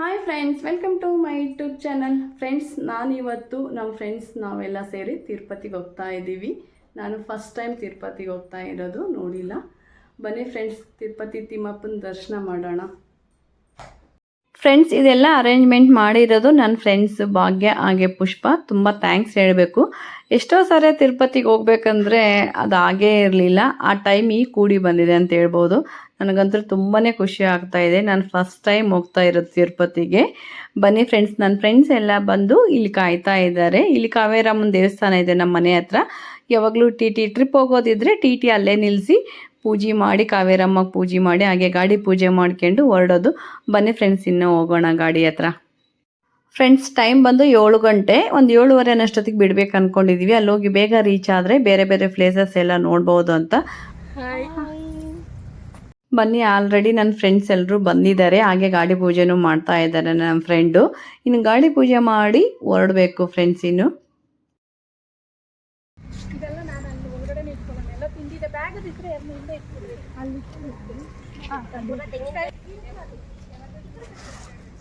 Hi friends, welcome to my YouTube channel. Friends, ನಾನಿವತ್ತು ನಮ್ಮ friends ನಾವೆಲ್ಲ ಸೇರಿ ತಿರುಪತಿಗೆ ಹೋಗ್ತಾ ಇದ್ದೀವಿ. ನಾನು ಫಸ್ಟ್ ಟೈಮ್ ತಿರುಪತಿಗೆ ಹೋಗ್ತಾ ಇರೋದು, ನೋಡಿಲ್ಲ. ಬನ್ನಿ ಫ್ರೆಂಡ್ಸ್, ತಿರುಪತಿ ತಿಮ್ಮಪ್ಪನ ದರ್ಶನ ಮಾಡೋಣ. ಫ್ರೆಂಡ್ಸ್, ಇದೆಲ್ಲ ಅರೇಂಜ್ಮೆಂಟ್ ಮಾಡಿರೋದು ನನ್ನ ಫ್ರೆಂಡ್ಸ್ ಭಾಗ್ಯ ಹಾಗೆ ಪುಷ್ಪ. ತುಂಬ ಥ್ಯಾಂಕ್ಸ್ ಹೇಳಬೇಕು. ಎಷ್ಟೋ ಸಾರಿ ತಿರುಪತಿಗೆ ಹೋಗ್ಬೇಕಂದ್ರೆ ಅದು ಆಗೇ ಇರಲಿಲ್ಲ. ಆ ಟೈಮ್ ಈಗ ಕೂಡಿ ಬಂದಿದೆ ಅಂತ ಹೇಳ್ಬೋದು. ನನಗಂತೂ ತುಂಬಾ ಖುಷಿ ಆಗ್ತಾ ಇದೆ. ನಾನು ಫಸ್ಟ್ ಟೈಮ್ ಹೋಗ್ತಾ ಇರೋದು ತಿರುಪತಿಗೆ. ಬನ್ನಿ ಫ್ರೆಂಡ್ಸ್, ನನ್ನ ಫ್ರೆಂಡ್ಸ್ ಎಲ್ಲ ಬಂದು ಇಲ್ಲಿ ಕಾಯ್ತಾ ಇದ್ದಾರೆ. ಇಲ್ಲಿ ಕಾವೇರಮ್ಮನ ದೇವಸ್ಥಾನ ಇದೆ ನಮ್ಮ ಮನೆ ಹತ್ರ. ಯಾವಾಗಲೂ ಟ್ರಿಪ್ ಹೋಗೋದಿದ್ರೆ ಟಿ ಅಲ್ಲೇ ನಿಲ್ಲಿಸಿ ಪೂಜೆ ಮಾಡಿ, ಕಾವೇರಮ್ಮಗೆ ಪೂಜೆ ಮಾಡಿ, ಹಾಗೆ ಗಾಡಿ ಪೂಜೆ ಮಾಡ್ಕೊಂಡು ಹೊರಡೋದು. ಬನ್ನಿ ಫ್ರೆಂಡ್ಸ್, ಇನ್ನೂ ಹೋಗೋಣ ಗಾಡಿ ಹತ್ರ. ಫ್ರೆಂಡ್ಸ್, ಟೈಮ್ ಬಂದು 7 ಗಂಟೆ. ಒಂದು 7:30 ಅನ್ನೋಷ್ಟೊತ್ತಿಗೆ ಬಿಡ್ಬೇಕು ಅಂದ್ಕೊಂಡಿದ್ದೀವಿ. ಅಲ್ಲಿ ಹೋಗಿ ಬೇಗ ರೀಚ್ ಆದರೆ ಬೇರೆ ಬೇರೆ ಪ್ಲೇಸಸ್ ಎಲ್ಲ ನೋಡ್ಬೋದು ಅಂತ. ಬನ್ನಿ, ಆಲ್ರೆಡಿ ನನ್ನ ಫ್ರೆಂಡ್ಸ್ ಎಲ್ಲರೂ ಬಂದಿದ್ದಾರೆ. ಹಾಗೆ ಗಾಡಿ ಪೂಜೆನೂ ಮಾಡ್ತಾ ಇದ್ದಾರೆ ನಮ್ಮ ಫ್ರೆಂಡು. ಇನ್ನು ಗಾಡಿ ಪೂಜೆ ಮಾಡಿ ಹೊರಡಬೇಕು ಫ್ರೆಂಡ್ಸ್. ಇನ್ನು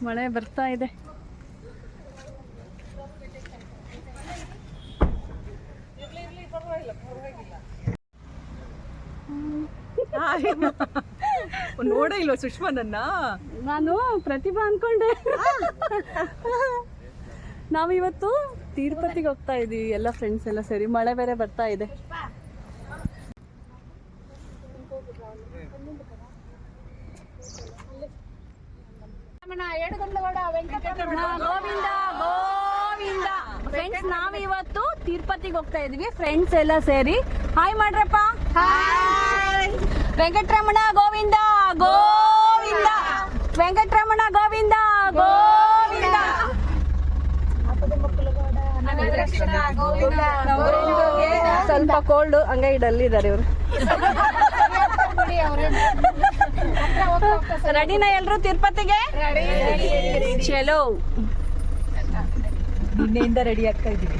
ಮಳೆ ಬರ್ತಾ ಇದೆ. ನೋಡ ಇಲ್ವ ಸುಷ್ಮಾ ನನ್ನ? ನಾನು ಪ್ರತಿಭಾ ಅನ್ಕೊಂಡೆ. ನಾವಿವತ್ತು ತಿರುಪತಿಗೆ ಹೋಗ್ತಾ ಇದೀವಿ ಎಲ್ಲ ಫ್ರೆಂಡ್ಸ್ ಎಲ್ಲ ಸೇರಿ. ಮಳೆ ಬೇರೆ ಬರ್ತಾ ಇದೆ. ಗೋವಿಂದ ಗೋವಿಂದ. ಫ್ರೆಂಡ್ಸ್, ನಾವಿವತ್ತು ತಿರುಪತಿಗೆ ಹೋಗ್ತಾ ಇದೀವಿ ಫ್ರೆಂಡ್ಸ್ ಎಲ್ಲ ಸೇರಿ. ಹಾಯ್ ಮಾಡ್ರಪ್ಪ. ವೆಂಕಟರಮಣ ಗೋವಿಂದ ಗೋವಿಂದ. ವೆಂಕಟರಮಣ ಗೋವಿಂದ ಗೋವಿಂದ. ಸ್ವಲ್ಪ ಕೋಲ್ಡ್, ಹಂಗೆ ಇಡಲ್ಲಿದ್ದಾರೆ ಇವರು. ರೆಡಿನಾ ಎಲ್ರು ತಿರುಪತಿಗೆ? ಚಲೋ. ನಿನ್ನೆಯಿಂದ ರೆಡಿ ಆಗ್ತಾ ಇದ್ದೀವಿ.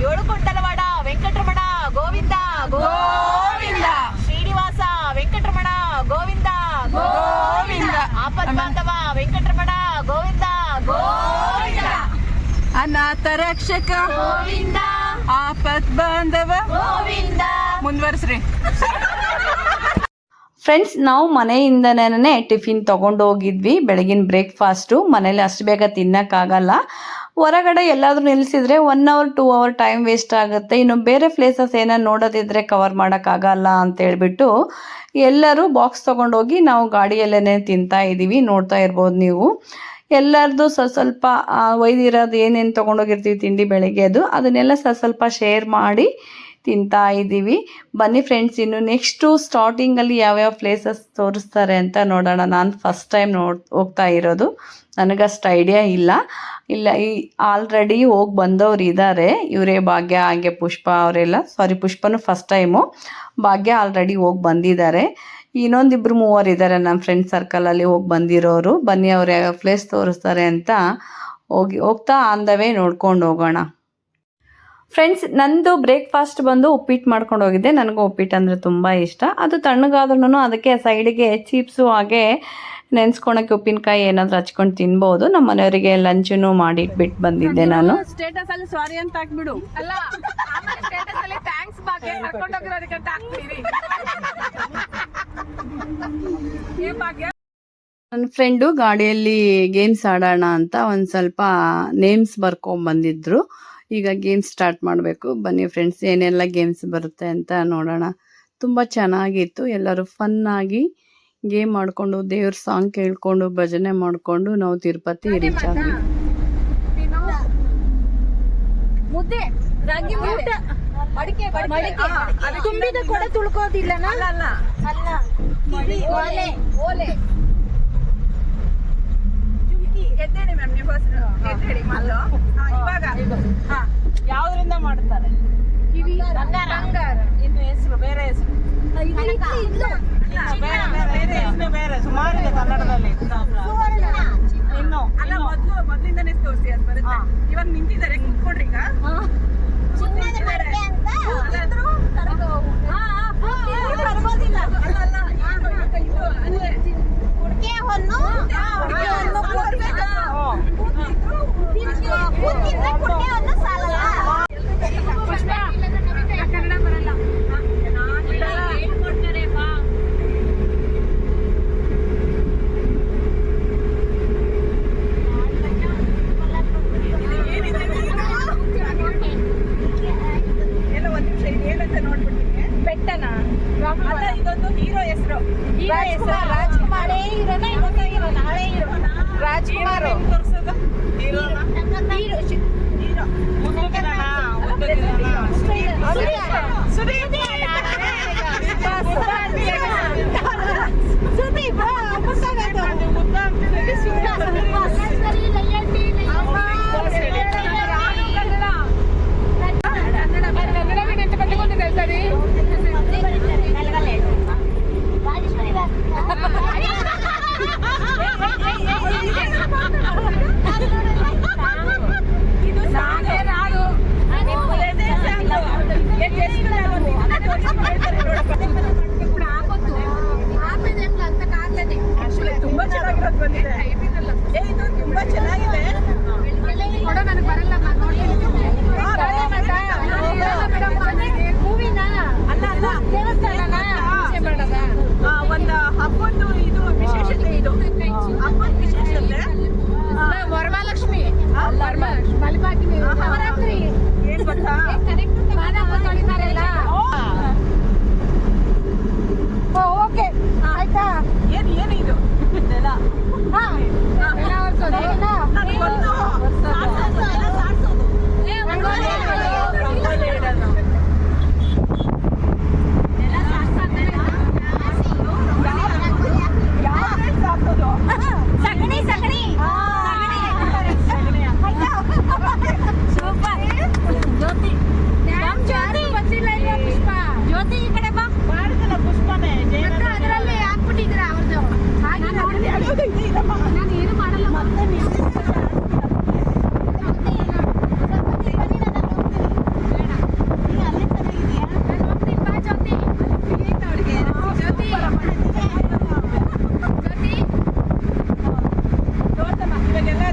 ಏಳುಕೊಂಡಲವಾಡ ವೆಂಕಟರಮಣ ಗೋವಿಂದ ಗೋವಿಂದ. ಶ್ರೀನಿವಾಸ ವೆಂಕಟರಮಣ ಗೋವಿಂದ ಗೋವಿಂದ. ಆಪದ್ಬಾಂಧವ ವೆಂಕಟರಮಣ ಗೋವಿಂದ ಗೋವಿಂದ. ಅನಾಥ ರಕ್ಷಕ ಗೋವಿಂದ. ಆಪತ್ ಬಾಂಧವ ಗೋವಿಂದ. ಮುಂದುವರ್ಸ್ರಿ. ಫ್ರೆಂಡ್ಸ್, ನಾವು ಮನೆಯಿಂದನೇ ಟಿಫಿನ್ ತೊಗೊಂಡು ಹೋಗಿದ್ವಿ. ಬೆಳಗಿನ ಬ್ರೇಕ್ಫಾಸ್ಟು. ಮನೇಲಿ ಅಷ್ಟು ಬೇಗ ತಿನ್ನೋಕ್ಕಾಗಲ್ಲ. ಹೊರಗಡೆ ಎಲ್ಲಾದರೂ ನಿಲ್ಲಿಸಿದ್ರೆ 1 hour 2 hour ಟೈಮ್ ವೇಸ್ಟ್ ಆಗುತ್ತೆ. ಇನ್ನು ಬೇರೆ ಪ್ಲೇಸಸ್ ಏನಾರು ನೋಡೋದಿದ್ರೆ ಕವರ್ ಮಾಡೋಕ್ಕಾಗಲ್ಲ ಅಂತೇಳ್ಬಿಟ್ಟು ಎಲ್ಲರೂ ಬಾಕ್ಸ್ ತೊಗೊಂಡೋಗಿ ನಾವು ಗಾಡಿಯಲ್ಲೇ ತಿಂತಾ ಇದ್ದೀವಿ. ನೋಡ್ತಾ ಇರ್ಬೋದು ನೀವು. ಎಲ್ಲರದು ಸ್ವಲ್ಪ ಒಯ್ದಿರೋದು ಏನೇನು ತೊಗೊಂಡೋಗಿರ್ತೀವಿ ತಿಂಡಿ ಬೆಳಗ್ಗೆ ಅದನ್ನೆಲ್ಲ ಸ್ವಲ್ಪ ಶೇರ್ ಮಾಡಿ ತಿಂತಾ ಇದ್ದೀವಿ. ಬನ್ನಿ ಫ್ರೆಂಡ್ಸ್, ಇನ್ನು ನೆಕ್ಸ್ಟು ಸ್ಟಾರ್ಟಿಂಗಲ್ಲಿ ಯಾವ್ಯಾವ ಪ್ಲೇಸಸ್ ತೋರಿಸ್ತಾರೆ ಅಂತ ನೋಡೋಣ. ನಾನು ಫಸ್ಟ್ ಟೈಮ್ ಹೋಗ್ತಾ ಇರೋದು. ನನಗಷ್ಟು ಐಡಿಯಾ ಇಲ್ಲ. ಈ ಆಲ್ರೆಡಿ ಹೋಗಿ ಬಂದವ್ರು ಇದ್ದಾರೆ. ಇವರೇ ಭಾಗ್ಯ ಹಾಗೆ ಪುಷ್ಪ ಅವರೆಲ್ಲ. ಪುಷ್ಪನೂ ಫಸ್ಟ್ ಟೈಮು. ಭಾಗ್ಯ ಆಲ್ರೆಡಿ ಹೋಗಿ ಬಂದಿದ್ದಾರೆ. ಇನ್ನೊಂದಿಬ್ರು 3 ಇದ್ದಾರೆ ನಮ್ಮ ಫ್ರೆಂಡ್ ಸರ್ಕಲಲ್ಲಿ ಹೋಗಿ ಬಂದಿರೋರು. ಬನ್ನಿ, ಅವ್ರು ಯಾವ ಪ್ಲೇಸ್ ತೋರಿಸ್ತಾರೆ ಅಂತ ಹೋಗ್ತಾ ಆನ್ ದ ವೇ ನೋಡ್ಕೊಂಡು ಹೋಗೋಣ. ಫ್ರೆಂಡ್ಸ್, ನಂದು ಬ್ರೇಕ್ಫಾಸ್ಟ್ ಬಂದು ಉಪ್ಪಿಟ್ಟು ಮಾಡ್ಕೊಂಡು ಹೋಗಿದ್ದೆ. ನನಗೂ ಉಪ್ಪಿಟ್ಟು ಅಂದರೆ ತುಂಬ ಇಷ್ಟ. ಅದು ತಣ್ಣಗಾದ್ರೂ ಅದಕ್ಕೆ ಸೈಡಿಗೆ ಚಿಪ್ಸು ಹಾಗೆ ನೆನೆಸ್ಕೊಳಕ್ಕೆ ಉಪ್ಪಿನಕಾಯಿ ಏನಾದರೂ ಹಚ್ಕೊಂಡು ತಿನ್ಬೋದು. ನಮ್ಮ ಮನೆಯವರಿಗೆ ಲಂಚನ್ನು ಮಾಡಿ ಇಟ್ಬಿಟ್ಟು ಬಂದಿದ್ದೆ ನಾನು. ಸ್ಟೇಟಸ್ ಅಲ್ಲಿ ಸಾರಿ ಅಂತ ಹಾಕ್ಬಿಡು. ಅಲ್ಲ, ಸ್ಟೇಟಸ್ ಅಲ್ಲಿ ಥ್ಯಾಂಕ್ಸ್ ಭಾಗ್ಯ ಕರ್ಕೊಂಡು ಹೋಗಿರೋದಕ್ಕೆ ಅಂತ ಹಾಕ್ತೀರಿ. ನನ್ನ ಫ್ರೆಂಡು ಗಾಡಿಯಲ್ಲಿ ಗೇಮ್ಸ್ ಆಡೋಣ ಅಂತ ಒಂದು ಸ್ವಲ್ಪ ನೇಮ್ಸ್ ಬರ್ಕೊಂಬಂದಿದ್ರು. ಈಗ ಗೇಮ್ಸ್ ಸ್ಟಾರ್ಟ್ ಮಾಡಬೇಕು. ಬನ್ನಿ ಫ್ರೆಂಡ್ಸ್, ಏನೆಲ್ಲ ಗೇಮ್ಸ್ ಬರುತ್ತೆ ಅಂತ ನೋಡೋಣ. ತುಂಬ ಚೆನ್ನಾಗಿತ್ತು. ಎಲ್ಲರೂ ಫನ್ನಾಗಿ ಗೇಮ್ ಮಾಡಿಕೊಂಡು ದೇವ್ರ ಸಾಂಗ್ ಕೇಳ್ಕೊಂಡು ಭಜನೆ ಮಾಡಿಕೊಂಡು ನಾವು ತಿರುಪತಿ ರೀಚ್ ಆದ್ವಿ. ಮುದ್ದೆ ರಾಗಿ ಮುದ್ದೆ ಮಡಿಕೆ ತುಂಬಿದ ಕೊಡ ತುಳ್ಕೋದಿಲ್ಲ. ಓಲೆ ಓಲೆ ಎದ್ದೇಳಿ ಮ್ಯಾಮ್, ನೀವು ಎದ್ದೇಳಿ ಮೊದಲು. ಇವಾಗ ಯಾವ್ದ್ರಿಂದ ಮಾಡ್ತಾರೆ? ಬಂಗಾರ. ಇನ್ನು ಹೆಸರು ಬೇರೆ ಹೆಸರು ಬೇರೆ ಸುಮಾರಿದೆ ಕನ್ನಡದಲ್ಲಿ. ಇನ್ನು ಅಲ್ಲ, ಮೊದಲಿಂದನೇ ತೋರಿಸಿ, ಅದು ಬರುತ್ತೆ. ಇವಾಗ ನಿಂತಿದ್ದಾರೆ ರಾಜ್ಕುಮಾರ್ ರಾಜ್ಕುಮಾರ್ ತುಂಬಾ ಚೆನ್ನಾಗಿರೋದು ಬಂದಿದೆ. ಇದು ತುಂಬಾ ಚೆನ್ನಾಗಿದೆ. ನನಗೆ ಬರಲ್ಲ ಒಂದು ಹಬ್ಬದ್ದು ಇದು ವಿಶೇಷತೆ. ಇದು ಹಬ್ಬದ ವಿಶೇಷತೆ ವರಮಹಾಲಕ್ಷ್ಮಿ ಮಲ್ಪಾಕಿನಿ ನವರಾತ್ರಿ ಏನ್ ಗೊತ್ತಾ? ಓಕೆ ಆಯ್ತಾ. ಏನು ಇದು ಇದೆಲ್ಲ? ನನಗೆ ಗೊತ್ತು. ಸಾರ್ಸೋದು, ಎಲ್ಲ ಸಾರ್ಸೋದು. ರಂಗೋಲಿ ಇಡೋದು. ಯಾವ್ದ್ರಲ್ಲಿ ಸಾರ್ಸೋದು? ಸಗಣಿ ಸೂಪರ್. ಜ್ಯೋತಿ ಬಂದಿಲ್ಲ ಇಲ್ಲ ಪುಷ್ಪ. ಜ್ಯೋತಿ ಈ ಕಡೆ ಬಾ. ಮಾಡಿದಲ್ಲ ಪುಷ್ಪನೇ. ಅದರಲ್ಲಿ ಹಾಕ್ಬಿಟ್ಟಿದ್ರ ಅವ್ರದ್ದು. ನಾನು ಏನು ಮಾಡಲ್ಲ. ಇವಾಗೆಲ್ಲ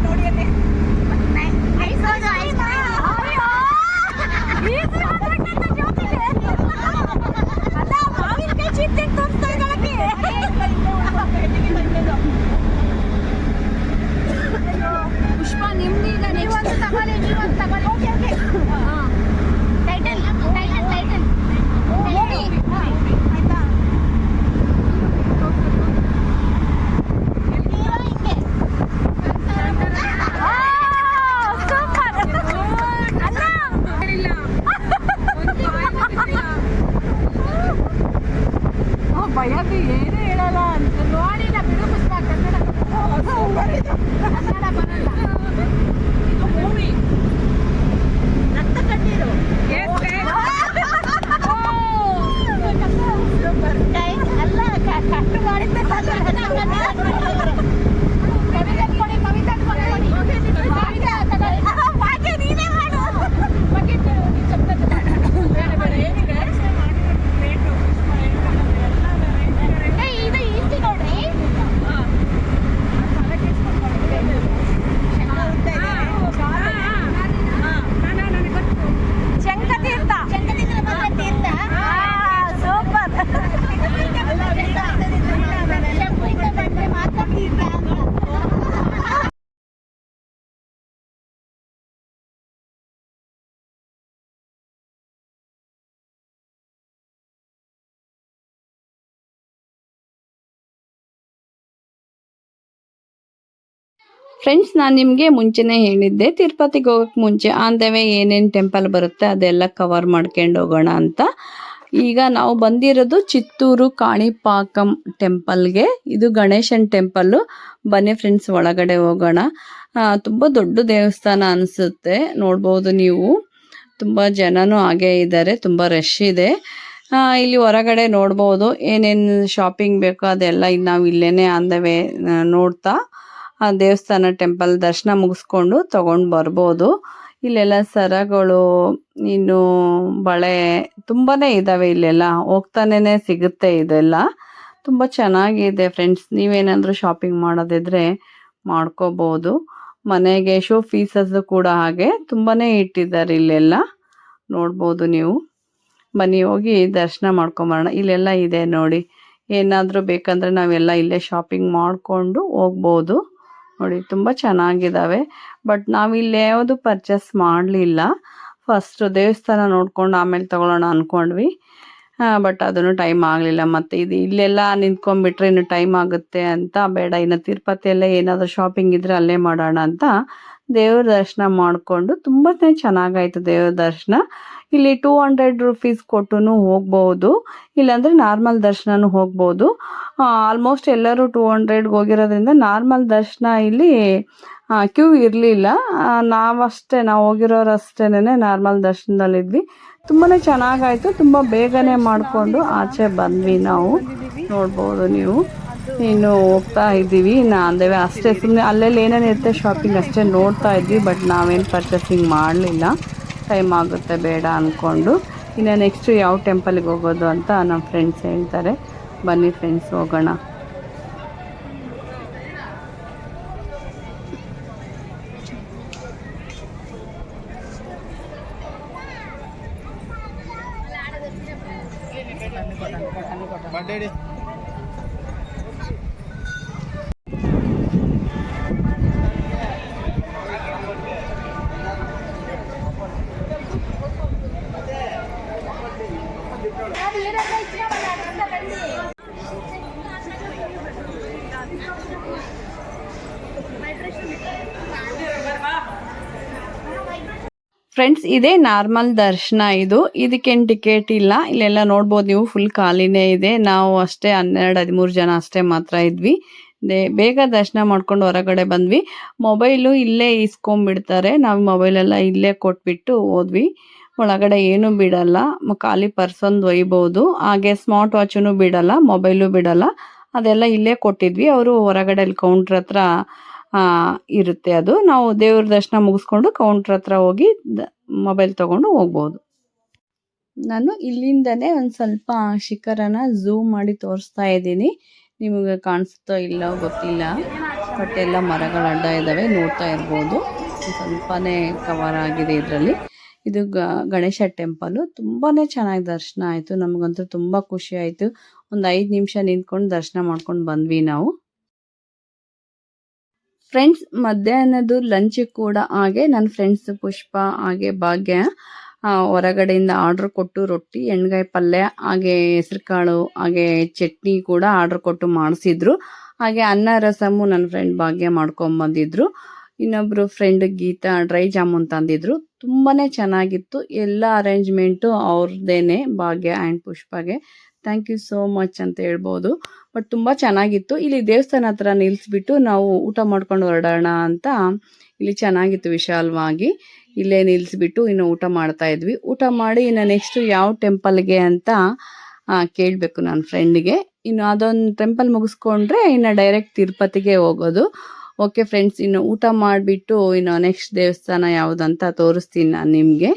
ನೋಡಿ ಅಲ್ಲಿ ಪುಷ್ಪ ನಿಮ್ದೀಗ ನೀವೊಂದು ತಗೊಳ್ಳಿ. ಟೈಟಲ್ ಆಯ್ತಾ. ಭಯಕ್ಕೆ ಏನು ಹೇಳಲ್ಲ ಅಂತ. ನೋಡಿಲ್ಲ ಬಿಡು ಪುಷ್ಪ. ಕನ್ನಡ ಬರಲ್ಲ. ಇದು ಮೂವಿ ರಕ್ತ ಕಣ್ಣೀರು. ಅಲ್ಲ ಕಟ್ಟು ಮಾಡಿದ್ದೆ ಫ್ರೆಂಡ್ಸ್, ನಾನು ನಿಮಗೆ ಮುಂಚೆನೇ ಹೇಳಿದ್ದೆ ತಿರುಪತಿಗೆ ಹೋಗೋಕ್ಕೆ ಮುಂಚೆ ಆನ್ ದ ವೇ ಏನೇನು ಟೆಂಪಲ್ ಬರುತ್ತೆ ಅದೆಲ್ಲ ಕವರ್ ಮಾಡ್ಕೊಂಡು ಹೋಗೋಣ ಅಂತ. ಈಗ ನಾವು ಬಂದಿರೋದು ಚಿತ್ತೂರು ಕಾಣಿಪಾಕಂ ಟೆಂಪಲ್ಗೆ. ಇದು ಗಣೇಶನ್ ಟೆಂಪಲ್ಲು. ಬನ್ನಿ ಫ್ರೆಂಡ್ಸ್, ಒಳಗಡೆ ಹೋಗೋಣ. ತುಂಬ ದೊಡ್ಡ ದೇವಸ್ಥಾನ ಅನಿಸುತ್ತೆ, ನೋಡ್ಬೋದು ನೀವು. ತುಂಬ ಜನನೂ ಹಾಗೇ ಇದ್ದಾರೆ, ತುಂಬ ರಶ್ ಇದೆ. ಇಲ್ಲಿ ಹೊರಗಡೆ ನೋಡ್ಬೋದು ಏನೇನು ಶಾಪಿಂಗ್ ಬೇಕೋ ಅದೆಲ್ಲ ನಾವು ಇಲ್ಲೇ ಆನ್ ದ ವೇ ನೋಡ್ತಾ ದೇವಸ್ಥಾನ ಟೆಂಪಲ್ ದರ್ಶನ ಮುಗಿಸ್ಕೊಂಡು ತಗೊಂಡು ಬರ್ಬೋದು. ಇಲ್ಲೆಲ್ಲ ಸರಗಳು, ಇನ್ನು ಬಳೆ ತುಂಬಾ ಇದ್ದಾವೆ. ಇಲ್ಲೆಲ್ಲ ಹೋಗ್ತಾನೇ ಸಿಗುತ್ತೆ. ಇದೆಲ್ಲ ತುಂಬ ಚೆನ್ನಾಗಿದೆ ಫ್ರೆಂಡ್ಸ್. ನೀವೇನಾದರೂ ಶಾಪಿಂಗ್ ಮಾಡೋದಿದ್ರೆ ಮಾಡ್ಕೋಬೋದು. ಮನೆಗೆ ಶೋ ಪೀಸಸ್ ಕೂಡ ಹಾಗೆ ತುಂಬಾ ಇಟ್ಟಿದ್ದಾರೆ. ಇಲ್ಲೆಲ್ಲ ನೋಡ್ಬೋದು ನೀವು. ಬನ್ನಿ ಹೋಗಿ ದರ್ಶನ ಮಾಡ್ಕೊಂಬರೋಣ. ಇಲ್ಲೆಲ್ಲ ಇದೆ ನೋಡಿ, ಏನಾದರೂ ಬೇಕಂದರೆ ನಾವೆಲ್ಲ ಇಲ್ಲೇ ಶಾಪಿಂಗ್ ಮಾಡಿಕೊಂಡು ಹೋಗ್ಬೋದು. ನೋಡಿ ತುಂಬ ಚೆನ್ನಾಗಿದ್ದಾವೆ. ಬಟ್ ನಾವಿಲ್ಲಿ ಯಾವುದು ಪರ್ಚೇಸ್ ಮಾಡಲಿಲ್ಲ. ಫಸ್ಟು ದೇವಸ್ಥಾನ ನೋಡ್ಕೊಂಡು ಆಮೇಲೆ ತಗೊಳ್ಳೋಣ ಅಂದ್ಕೊಂಡ್ವಿ. ಬಟ್ ಅದನ್ನು ಟೈಮ್ ಆಗಲಿಲ್ಲ. ಮತ್ತು ಇದು ಇಲ್ಲೆಲ್ಲ ನಿಂತ್ಕೊಂಡ್ಬಿಟ್ರೆ ಇನ್ನು ಟೈಮ್ ಆಗುತ್ತೆ ಅಂತ ಬೇಡ, ಇನ್ನು ತಿರುಪತಿಯಲ್ಲೇ ಏನಾದರೂ ಶಾಪಿಂಗ್ ಇದ್ದರೆ ಅಲ್ಲೇ ಮಾಡೋಣ ಅಂತ ದೇವ್ರ ದರ್ಶನ ಮಾಡಿಕೊಂಡು ತುಂಬಾ ಚೆನ್ನಾಗಾಯಿತು ದೇವ್ರ ದರ್ಶನ. ಇಲ್ಲಿ 200 ರುಪೀಸ್ ಕೊಟ್ಟು ಹೋಗ್ಬೋದು, ಇಲ್ಲಾಂದರೆ ನಾರ್ಮಲ್ ದರ್ಶನನೂ ಹೋಗ್ಬೋದು. ಆಲ್ಮೋಸ್ಟ್ ಎಲ್ಲರೂ 200ಗೆ ಹೋಗಿರೋದ್ರಿಂದ ನಾರ್ಮಲ್ ದರ್ಶನ ಇಲ್ಲಿ ಕ್ಯೂ ಇರಲಿಲ್ಲ. ನಾವು ಹೋಗಿರೋರಷ್ಟೇನೆ ನಾರ್ಮಲ್ ದರ್ಶನದಲ್ಲಿದ್ವಿ. ತುಂಬಾ ಚೆನ್ನಾಗಾಯಿತು, ತುಂಬ ಬೇಗನೆ ಮಾಡಿಕೊಂಡು ಆಚೆ ಬಂದ್ವಿ ನಾವು. ನೋಡ್ಬೋದು ನೀವು. ಇನ್ನು ಹೋಗ್ತಾ ಇದ್ದೀವಿ, ಅಂದೇವೆ ಅಷ್ಟೇ, ಸುಮ್ಮನೆ ಅಲ್ಲೆಲ್ಲಿ ಏನೇನು ಇರುತ್ತೆ ಶಾಪಿಂಗ್ ಅಷ್ಟೇ ನೋಡ್ತಾ ಇದ್ವಿ. ಬಟ್ ನಾವೇನು ಪರ್ಚೇಸಿಂಗ್ ಮಾಡಲಿಲ್ಲ, ಟೈಮ್ ಆಗುತ್ತೆ ಬೇಡ ಅಂದ್ಕೊಂಡು. ಇನ್ನು ನೆಕ್ಸ್ಟು ಯಾವ ಟೆಂಪಲ್ಗೆ ಹೋಗೋದು ಅಂತ ನಮ್ಮ ಫ್ರೆಂಡ್ಸ್ ಹೇಳ್ತಾರೆ. ಬನ್ನಿ ಫ್ರೆಂಡ್ಸ್ ಹೋಗೋಣ. ಫ್ರೆಂಡ್ಸ್, ಇದೇ ನಾರ್ಮಲ್ ದರ್ಶನ. ಇದಕ್ಕೇನು ಟಿಕೆಟ್ ಇಲ್ಲ. ಇಲ್ಲೆಲ್ಲ ನೋಡ್ಬೋದು ನೀವು, ಫುಲ್ ಖಾಲಿನೇ ಇದೆ. ನಾವು ಅಷ್ಟೇ 12-13 ಜನ ಅಷ್ಟೇ ಮಾತ್ರ ಇದ್ವಿ. ಬೇಗ ದರ್ಶನ ಮಾಡ್ಕೊಂಡು ಹೊರಗಡೆ ಬಂದ್ವಿ. ಮೊಬೈಲು ಇಲ್ಲೇ ಇಸ್ಕೊಂಡ್ಬಿಡ್ತಾರೆ. ನಾವು ಮೊಬೈಲೆಲ್ಲ ಇಲ್ಲೇ ಕೊಟ್ಬಿಟ್ಟು ಹೋದ್ವಿ. ಒಳಗಡೆ ಏನೂ ಬಿಡಲ್ಲ, ಖಾಲಿ ಪರ್ಸೊಂದು ಒಯ್ಬೋದು. ಹಾಗೆ ಸ್ಮಾರ್ಟ್ ವಾಚನ್ನು ಬಿಡಲ್ಲ, ಮೊಬೈಲು ಬಿಡಲ್ಲ. ಅದೆಲ್ಲ ಇಲ್ಲೇ ಕೊಟ್ಟಿದ್ವಿ. ಅವರು ಹೊರಗಡೆ ಅಲ್ಲಿ ಕೌಂಟ್ರ್ ಹತ್ರ ಇರುತ್ತೆ ಅದು. ನಾವು ದೇವ್ರ ದರ್ಶನ ಮುಗಿಸ್ಕೊಂಡು ಕೌಂಟ್ರ್ ಹತ್ರ ಹೋಗಿ ಮೊಬೈಲ್ ತೊಗೊಂಡು ಹೋಗ್ಬೋದು. ನಾನು ಇಲ್ಲಿಂದನೇ ಒಂದು ಸ್ವಲ್ಪ ಶಿಖರನ ಝೂಮ್ ಮಾಡಿ ತೋರಿಸ್ತಾ ಇದ್ದೀನಿ. ನಿಮಗೆ ಕಾಣಿಸ್ತೋ ಇಲ್ಲೋ ಗೊತ್ತಿಲ್ಲ, ಬಟ್ ಎಲ್ಲ ಮರಗಳ ಅಡ್ಡ ಇದ್ದಾವೆ, ನೋಡ್ತಾ ಇರ್ಬೋದು. ಸ್ವಲ್ಪನೇ ಕವರ್ ಆಗಿದೆ ಇದರಲ್ಲಿ. ಇದು ಗಣೇಶ ಟೆಂಪಲು. ತುಂಬಾ ಚೆನ್ನಾಗಿ ದರ್ಶನ ಆಯಿತು. ನಮಗಂತೂ ತುಂಬ ಖುಷಿ ಆಯಿತು. ಒಂದು 5 ನಿಮಿಷ ನಿಂತ್ಕೊಂಡು ದರ್ಶನ ಮಾಡ್ಕೊಂಡು ಬಂದ್ವಿ ನಾವು. ಫ್ರೆಂಡ್ಸ್, ಮಧ್ಯಾಹ್ನದ್ದು ಲಂಚ್ ಕೂಡ ಹಾಗೆ ನನ್ನ ಫ್ರೆಂಡ್ಸ್ ಪುಷ್ಪ ಹಾಗೆ ಭಾಗ್ಯ ಹೊರಗಡೆಯಿಂದ ಆರ್ಡ್ರ್ ಕೊಟ್ಟು ರೊಟ್ಟಿ, ಎಣ್ಗಾಯಿ ಪಲ್ಯ, ಹಾಗೆ ಹೆಸರು ಕಾಳು, ಹಾಗೆ ಚಟ್ನಿ ಕೂಡ ಆರ್ಡ್ರ್ ಕೊಟ್ಟು ಮಾಡಿಸಿದ್ರು. ಹಾಗೆ ಅನ್ನ ರಸಮು ನನ್ನ ಫ್ರೆಂಡ್ ಭಾಗ್ಯ ಮಾಡ್ಕೊಂಬಂದಿದ್ರು. ಇನ್ನೊಬ್ಬರು ಫ್ರೆಂಡ್ ಗೀತಾ ಡ್ರೈ ಜಾಮೂನ್ ತಂದಿದ್ರು. ತುಂಬಾ ಚೆನ್ನಾಗಿತ್ತು. ಎಲ್ಲ ಅರೇಂಜ್ಮೆಂಟು ಅವ್ರದ್ದೇನೆ, ಭಾಗ್ಯ ಆ್ಯಂಡ್ ಪುಷ್ಪಗೆ. ಥ್ಯಾಂಕ್ ಯು ಸೋ ಮಚ್ ಅಂತ ಹೇಳ್ಬೋದು. ಬಟ್ ತುಂಬ ಚೆನ್ನಾಗಿತ್ತು. ಇಲ್ಲಿ ದೇವಸ್ಥಾನ ಹತ್ರ ನಿಲ್ಲಿಸ್ಬಿಟ್ಟು ನಾವು ಊಟ ಮಾಡ್ಕೊಂಡು ಹೊರಡೋಣ ಅಂತ, ಇಲ್ಲಿ ಚೆನ್ನಾಗಿತ್ತು ವಿಶಾಲವಾಗಿ. ಇಲ್ಲೇ ನಿಲ್ಲಿಸ್ಬಿಟ್ಟು ಇನ್ನು ಊಟ ಮಾಡ್ತಾ ಇದ್ವಿ. ಊಟ ಮಾಡಿ ಇನ್ನು ನೆಕ್ಸ್ಟು ಯಾವ ಟೆಂಪಲ್ಗೆ ಅಂತ ಕೇಳಬೇಕು ನನ್ನ ಫ್ರೆಂಡ್ಗೆ. ಇನ್ನು ಅದೊಂದು ಟೆಂಪಲ್ ಮುಗಿಸ್ಕೊಂಡ್ರೆ ಇನ್ನು ಡೈರೆಕ್ಟ್ ತಿರುಪತಿಗೆ ಹೋಗೋದು. ಓಕೆ ಫ್ರೆಂಡ್ಸ್, ಇನ್ನು ಊಟ ಮಾಡಿಬಿಟ್ಟು ಇನ್ನು ನೆಕ್ಸ್ಟ್ ದೇವಸ್ಥಾನ ಯಾವುದಂತ ತೋರಿಸ್ತೀನಿ ನಾನು ನಿಮಗೆ.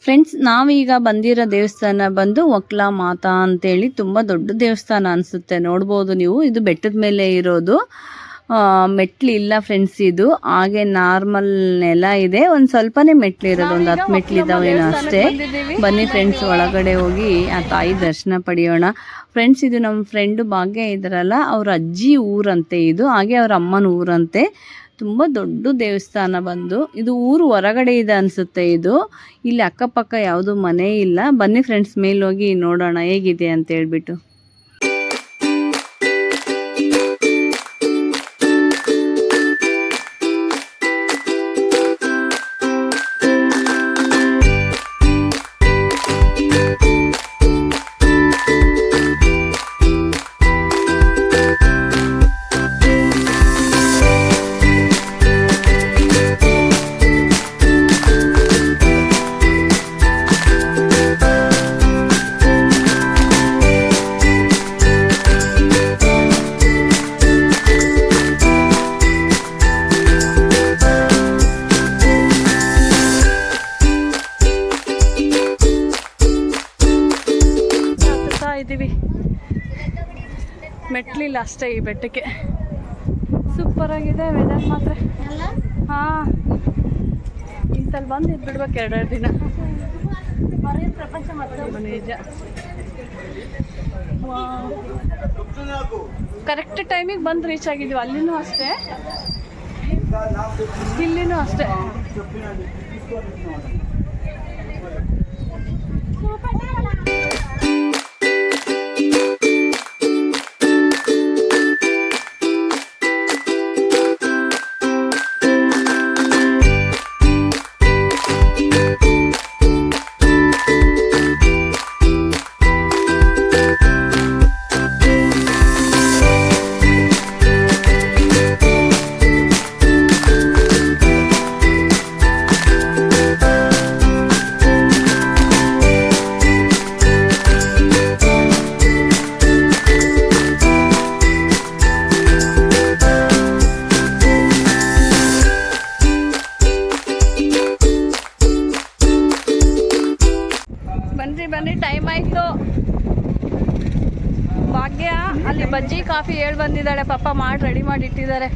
ಫ್ರೆಂಡ್ಸ್, ನಾವೀಗ ಬಂದಿರೋ ದೇವಸ್ಥಾನ ಬಂದು ಒಕ್ಲಾ ಮಾತಾ ಅಂತೇಳಿ ತುಂಬ ದೊಡ್ಡ ದೇವಸ್ಥಾನ ಅನಿಸುತ್ತೆ. ನೋಡ್ಬೋದು ನೀವು, ಇದು ಬೆಟ್ಟದ ಮೇಲೆ ಇರೋದು. ಮೆಟ್ಲಿಲ್ಲ ಫ್ರೆಂಡ್ಸ್, ಇದು ಹಾಗೆ ನಾರ್ಮಲ್ ನೆಲ ಇದೆ. ಒಂದು ಸ್ವಲ್ಪನೇ ಮೆಟ್ಲಿರೋದು, ಒಂದು 10 ಮೆಟ್ಲಿದ್ದಾವೇನೋ ಅಷ್ಟೇ. ಬನ್ನಿ ಫ್ರೆಂಡ್ಸ್, ಒಳಗಡೆ ಹೋಗಿ ಆ ತಾಯಿ ದರ್ಶನ ಪಡೆಯೋಣ. ಫ್ರೆಂಡ್ಸ್, ಇದು ನಮ್ಮ ಫ್ರೆಂಡು ಭಾಗ್ಯ ಇದ್ರಲ್ಲ, ಅವ್ರ ಅಜ್ಜಿ ಊರಂತೆ ಇದು, ಹಾಗೆ ಅವ್ರ ಅಮ್ಮನ ಊರಂತೆ. ತುಂಬ ದೊಡ್ಡ ದೇವಸ್ಥಾನ ಬಂದು, ಇದು ಊರು ಹೊರಗಡೆ ಇದೆ ಅನಿಸುತ್ತೆ. ಇದು ಇಲ್ಲಿ ಅಕ್ಕಪಕ್ಕ ಯಾವುದೂ ಮನೆ ಇಲ್ಲ. ಬನ್ನಿ ಫ್ರೆಂಡ್ಸ್, ಮೇಲೋಗಿ ನೋಡೋಣ ಹೇಗಿದೆ ಅಂತ ಹೇಳ್ಬಿಟ್ಟು. ಮೆಟ್ಲಿಲ್ಲ ಅಷ್ಟೇ ಈ ಬೆಟ್ಟಕ್ಕೆ. ಸೂಪರ್ ಆಗಿದೆ ವೆದರ್ ಮಾತ್ರ. ಹಾಂ, ಇಂತಲ್ಲಿ ಬಂದು ಇದ್ಬಿಡ್ಬೇಕು 2 ದಿನ. ನಿಜ. ಕರೆಕ್ಟ್ ಟೈಮಿಗೆ ಬಂದು ರೀಚ್ ಆಗಿದ್ವಿ. ಅಲ್ಲಿನೂ ಅಷ್ಟೇ, ಇಲ್ಲಿನೂ ಅಷ್ಟೇ. ಬನ್ನಿ, ಟೈಮ್ ಆಯ್ತು. ಭಾಗ್ಯ ಅಲ್ಲಿ ಬಜ್ಜಿ ಕಾಫಿ ಹೇಳಿ ಬಂದಿದ್ದಾಳೆ, ಪಾಪ ಮಾಡಿ ರೆಡಿ ಮಾಡಿ ಇಟ್ಟಿದ್ದಾರೆ.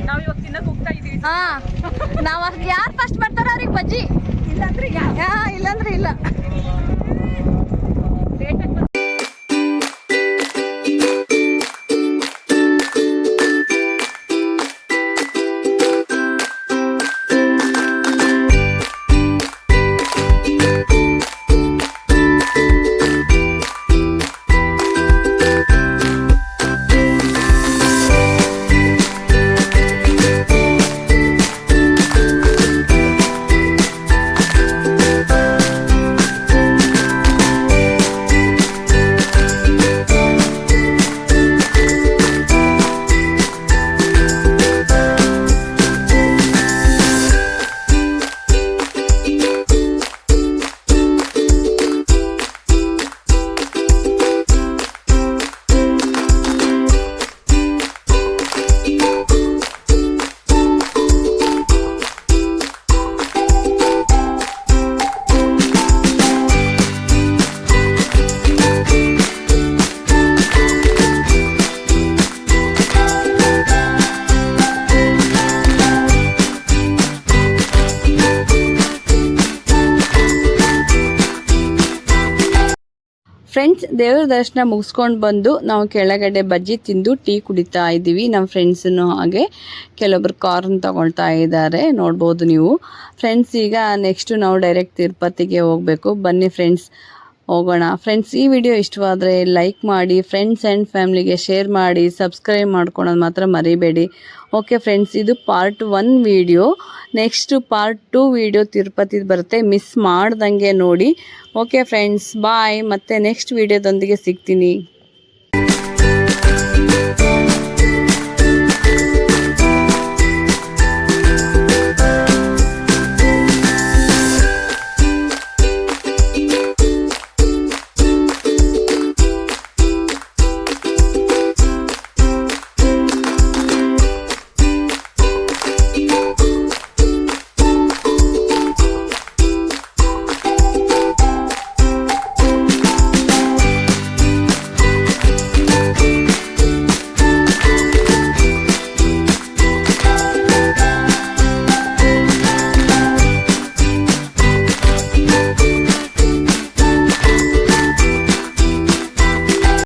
ನಾವ್ ಇವಾಗ ತಿನ್ನಕ್ ಹೋಗ್ತಾ ಇದೀವಿ. ಹಾ, ನಾವ್ ಯಾರು ಫಸ್ಟ್ ಬರ್ತಾರ ಅವ್ರಿಗೆ ಬಜ್ಜಿ, ಇಲ್ಲಾಂದ್ರೆ ಇಲ್ಲಾಂದ್ರೆ ಇಲ್ಲ. ಫ್ರೆಂಡ್ಸ್, ದೇವ್ರ ದರ್ಶನ ಮುಗಿಸ್ಕೊಂಡು ಬಂದು ನಾವು ಕೆಳಗಡೆ ಬಜ್ಜಿ ತಿಂದು ಟೀ ಕುಡಿತಾ ಇದ್ದೀವಿ. ನಮ್ಮ ಫ್ರೆಂಡ್ಸನ್ನು ಹಾಗೆ ಕೆಲವೊಬ್ರು ಕಾರ್ನ ತಗೊಳ್ತಾ ಇದ್ದಾರೆ, ನೋಡ್ಬೋದು ನೀವು. ಫ್ರೆಂಡ್ಸ್, ಈಗ ನೆಕ್ಸ್ಟು ನಾವು ಡೈರೆಕ್ಟ್ ತಿರುಪತಿಗೆ ಹೋಗಬೇಕು. ಬನ್ನಿ ಫ್ರೆಂಡ್ಸ್, ಹೋಗೋಣ. ಫ್ರೆಂಡ್ಸ್, ಈ ವಿಡಿಯೋ ಇಷ್ಟವಾದರೆ ಲೈಕ್ ಮಾಡಿ, ಫ್ರೆಂಡ್ಸ್ ಆ್ಯಂಡ್ ಫ್ಯಾಮ್ಲಿಗೆ ಶೇರ್ ಮಾಡಿ, ಸಬ್ಸ್ಕ್ರೈಬ್ ಮಾಡ್ಕೊಳೋದು ಮಾತ್ರ ಮರಿಬೇಡಿ. ಓಕೆ ಫ್ರೆಂಡ್ಸ್, ಇದು part 1 video. Next part 2 video Tirupati ಬರುತ್ತೆ, ಮಿಸ್ ಮಾಡ್ದಂಗೆ ನೋಡಿ. ಓಕೆ ಫ್ರೆಂಡ್ಸ್, ಬಾಯ್. ಮತ್ತೆ ನೆಕ್ಸ್ಟ್ ವಿಡಿಯೋದೊಂದಿಗೆ ಸಿಗ್ತೀನಿ.